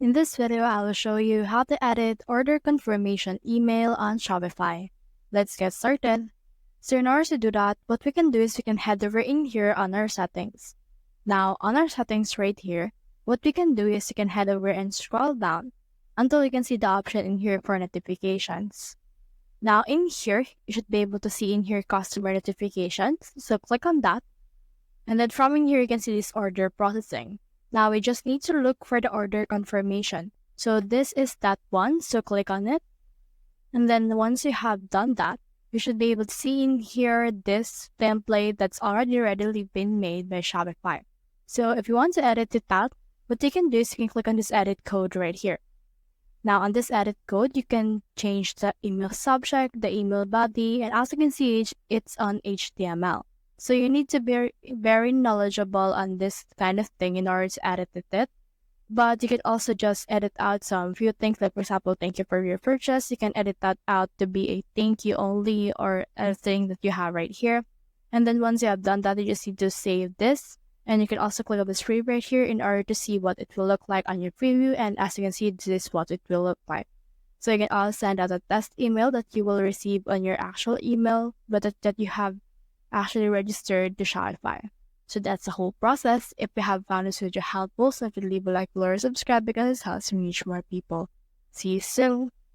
In this video, I will show you how to edit order confirmation email on Shopify. Let's get started. So in order to do that, what we can do is we can head over in here on our settings. Now on our settings right here, what we can do is you can head over and scroll down until you can see the option in here for notifications. Now in here, you should be able to see in here customer notifications. So click on that. And then from in here, you can see this order processing. Now we just need to look for the order confirmation. So this is that one, so click on it. And then once you have done that, you should be able to see in here this template that's already readily been made by Shopify. So if you want to edit it out, what you can do is you can click on this edit code right here. Now on this edit code, you can change the email subject, the email body, and as you can see, it's on HTML. So you need to be very knowledgeable on this kind of thing in order to edit it. But you can also just edit out some few things, like for example, thank you for your purchase. You can edit that out to be a thank you only or a thing that you have right here. And then once you have done that, you just need to save this. And you can also click on this preview right here in order to see what it will look like on your preview. And as you can see, this is what it will look like. So you can also send out a test email that you will receive on your actual email, but that you have actually registered to Shopify. So that's the whole process. If you have found this video helpful, so if you leave a like below or subscribe because it helps me reach more people. See you soon.